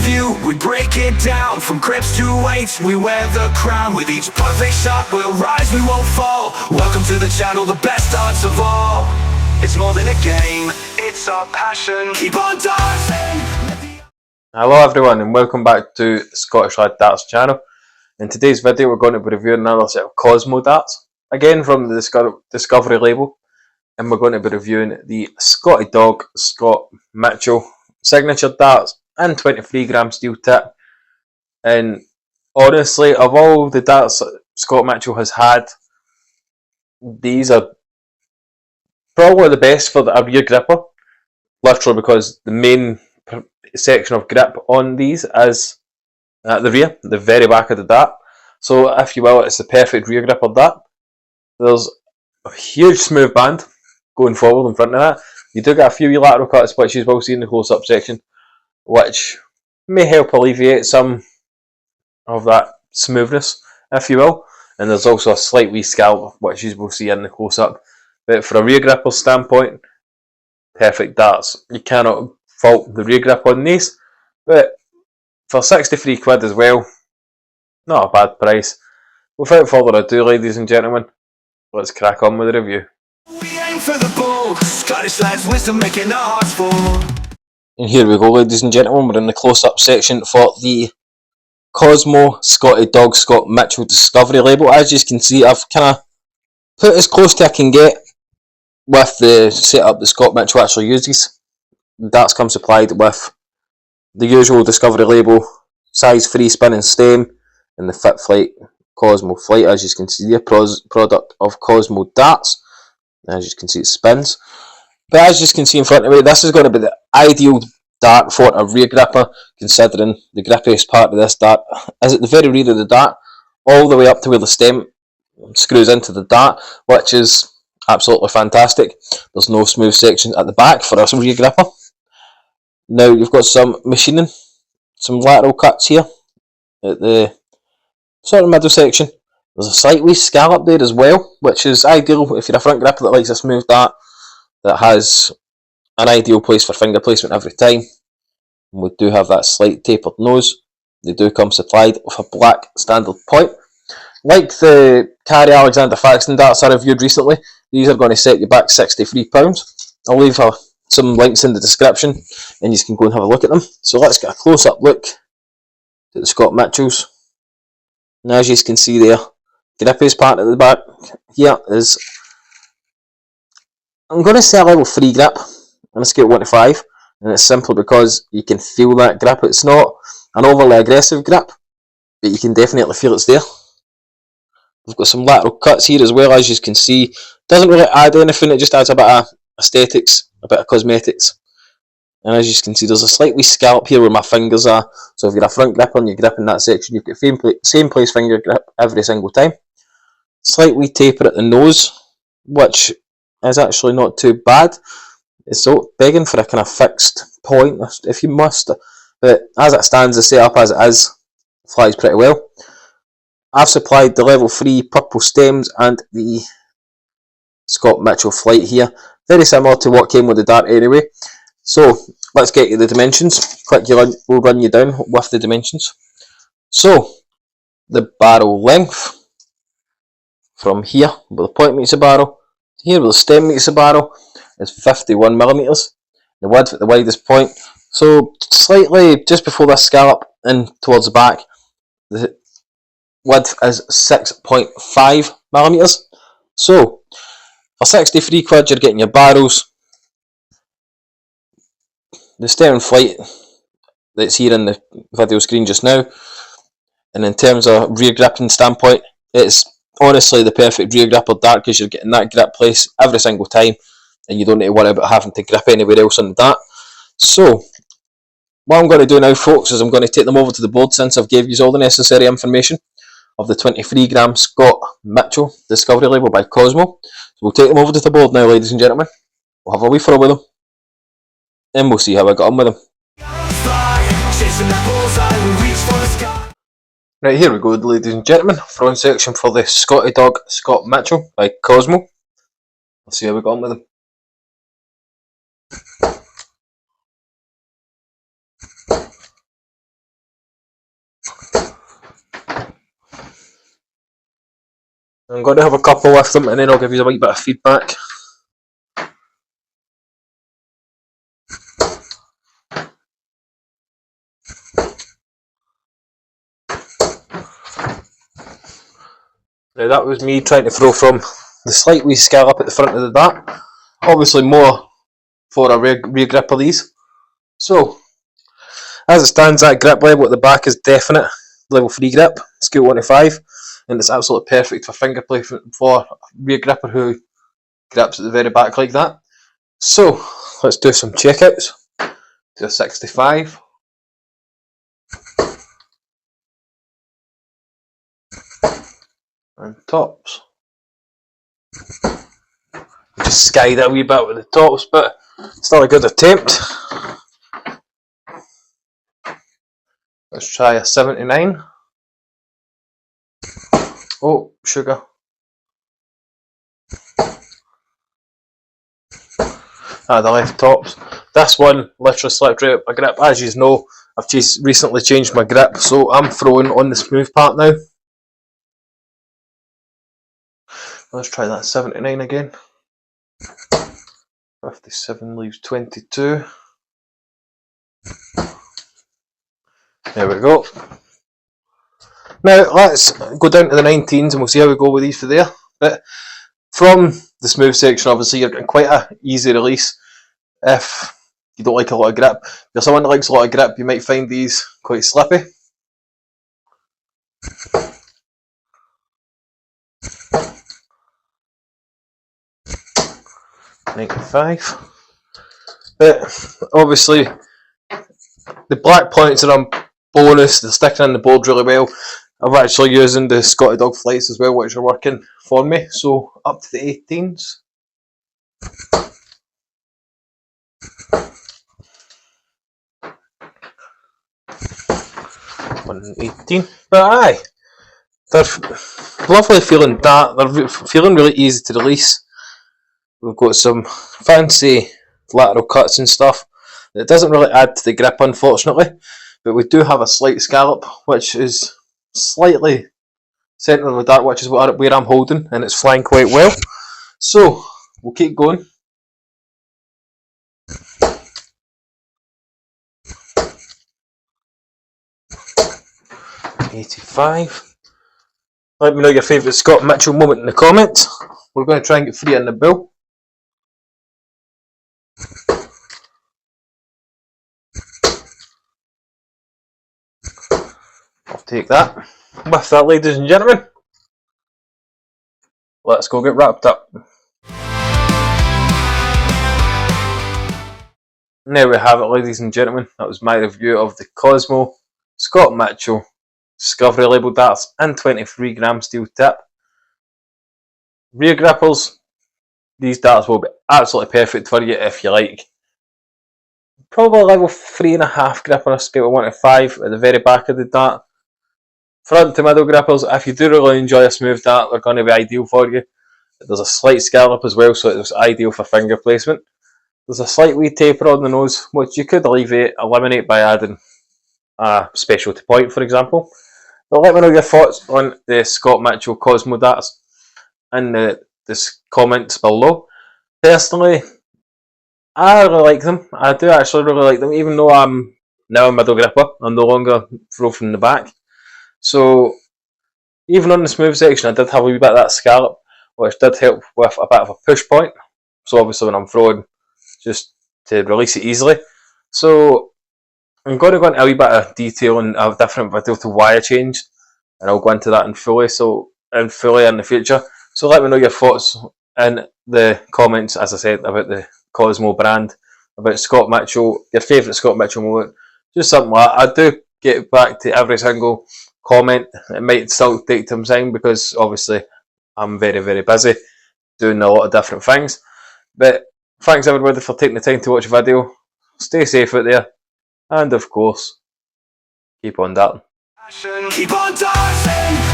review, we break it down. From grips to weights, we wear the crown. With each perfect shot, we'll rise, we won't fall. Welcome to the channel, the best darts of all. It's more than a game, it's our passion. Keep on dancing. Hello everyone and welcome back to Scottish Lad Darts channel. In today's video we're going to be reviewing another set of Cosmo darts, again from the Discovery label, and we're going to be reviewing the Scotty Dog Scott Mitchell signature darts and 23g steel tip. And honestly, of all the darts that Scott Mitchell has had, these are probably the best for a rear gripper, literally because the main section of grip on these is at the rear, the very back of the dart. So if you will, it's the perfect rear gripper dart. There's a huge smooth band going forward in front of that. You do get a few lateral cuts, which you will see in the close-up section, which may help alleviate some of that smoothness, if you will. And there's also a slight wee scallop, which you will see in the close-up. But for a rear gripper standpoint, perfect darts. You cannot fault the rear grip on these. But for 63 quid as well, not a bad price. Without further ado, ladies and gentlemen, let's crack on with the review. We aim for the ball, Scottish lads, wisdom making our hearts full. And here we go, ladies and gentlemen, we're in the close-up section for the Cosmo Scotty Dog Scott Mitchell Discovery label. As you can see, I've kind of put as close to I can get with the setup that Scott Mitchell actually uses. The darts come supplied with the usual Discovery label, size 3 spin and stem, and the Fit Flight Cosmo Flight. As you can see, a product of Cosmo darts. As you can see, it spins. But as you can see in front of me, this is going to be the ideal dart for a rear gripper, considering the grippiest part of this dart is at the very rear of the dart, all the way up to where the stem screws into the dart, which is absolutely fantastic. There's no smooth section at the back for a rear gripper. Now you've got some machining, some lateral cuts here at the sort of middle section. There's a slight wee scallop there as well, which is ideal if you're a front gripper that likes a smooth dart that has an ideal place for finger placement every time. And we do have that slight tapered nose. They do come supplied with a black standard point. Like the Carrie Alexander Faxon darts I reviewed recently, these are going to set you back £63. I'll leave some links in the description and you can go and have a look at them. So let's get a close-up look at the Scott Mitchells. And as you can see there, the grippiest part at the back here is, I'm going to say a level 3 grip on a scale of 1 to 5, and it's simply because you can feel that grip. It's not an overly aggressive grip, but you can definitely feel it's there. We've got some lateral cuts here as well, as you can see. Doesn't really add anything, it just adds a bit of aesthetics, a bit of cosmetics. And as you can see, there's a slight wee scallop here where my fingers are. So if you're a front gripper and you're gripping that section, you've got same place finger grip every single time. Slight wee taper at the nose, which is actually not too bad. It's so begging for a kind of fixed point if you must. But as it stands, the setup as it is flies pretty well. I've supplied the level 3 purple stems and the Scott Mitchell Flight here. Very similar to what came with the dart anyway. So let's get you the dimensions. Quickly we'll run you down with the dimensions. So the barrel length from here where the point meets the barrel to here where the stem meets the barrel is 51mm. The width at the widest point, so slightly just before this scallop and towards the back, the width is 6.5mm. So for 63 quid you're getting your barrels, the stem and flight that's here in the video screen just now, and in terms of rear gripping standpoint, it's honestly the perfect rear gripper dart because you're getting that grip place every single time and you don't need to worry about having to grip anywhere else on the dart. So what I'm going to do now, folks, is I'm going to take them over to the board since I've gave you all the necessary information of the 23g Scott Mitchell Discovery label by Cosmo. So we'll take them over to the board now, ladies and gentlemen. We'll have a wee throw with them and we'll see how I got on with them. Right, here we go, ladies and gentlemen. Front section for the Scotty Dog Scott Mitchell by Cosmo. Let's see how we got on with them. I'm going to have a couple with them and then I'll give you a wee bit of feedback. Now that was me trying to throw from the slight wee scallop at the front of the dart. Obviously more for a rear grip of these. So, as it stands, that grip level at the back is definite. Level 3 grip, scale 1 to 5. And it's absolutely perfect for finger placement for a rear gripper who grips at the very back like that. So, let's do some checkouts. To a 65. And tops. Just skied a wee bit with the tops, but still a good attempt. Let's try a 79. Oh, sugar. The left tops. This one literally slipped right out my grip. As you know, I've recently changed my grip, so I'm throwing on the smooth part now. Let's try that 79 again. 57 leaves 22. There we go. Now let's go down to the 19s and we'll see how we go with these for there. But from the smooth section, obviously you're getting quite a easy release if you don't like a lot of grip. If you're someone that likes a lot of grip, you might find these quite slippy. $95. But obviously the black points are on bonus, they're sticking in the board really well. I'm actually using the Scotty Dog flights as well, which are working for me. So up to the 18s. $118. But aye, they're lovely feeling dart. They're feeling really easy to release. We've got some fancy lateral cuts and stuff. It doesn't really add to the grip, unfortunately, but we do have a slight scallop, which is slightly centre of the dart, which is where I'm holding, and it's flying quite well. So we'll keep going. $85. Let me know your favourite Scott Mitchell moment in the comments. We're going to try and get 3 in the bill. I'll take that. With that, ladies and gentlemen, let's go get wrapped up. There we have it, ladies and gentlemen. That was my review of the Cosmo Scott Mitchell Discovery label darts and 23 gram steel tip. Rear grippers, these darts will be absolutely perfect for you if you like. Probably level 3.5 grip on a scale of 1 to 5 at the very back of the dart. Front to middle grippers, if you do really enjoy a smooth dart, they're going to be ideal for you. There's a slight scallop as well, so it's ideal for finger placement. There's a slight wee taper on the nose, which you could eliminate by adding a specialty point, for example. But let me know your thoughts on the Scott Mitchell Cosmo darts in the comments below. Personally, I really like them. I do actually really like them, even though I'm now a middle gripper. I'm no longer throw from the back. So, even on the smooth section, I did have a wee bit of that scallop, which did help with a bit of a push point. So obviously when I'm throwing, just to release it easily. So, I'm going to go into a wee bit of detail in a different video to why I changed, and I'll go into that in fully in the future. So let me know your thoughts in the comments, as I said, about the Cosmo brand, about Scott Mitchell, your favourite Scott Mitchell moment, just something like that. I do get back to every single comment. It might still take some time because obviously I'm very, very busy doing a lot of different things. But thanks everybody for taking the time to watch the video. Stay safe out there. And of course, keep on darting. Keep on dancing.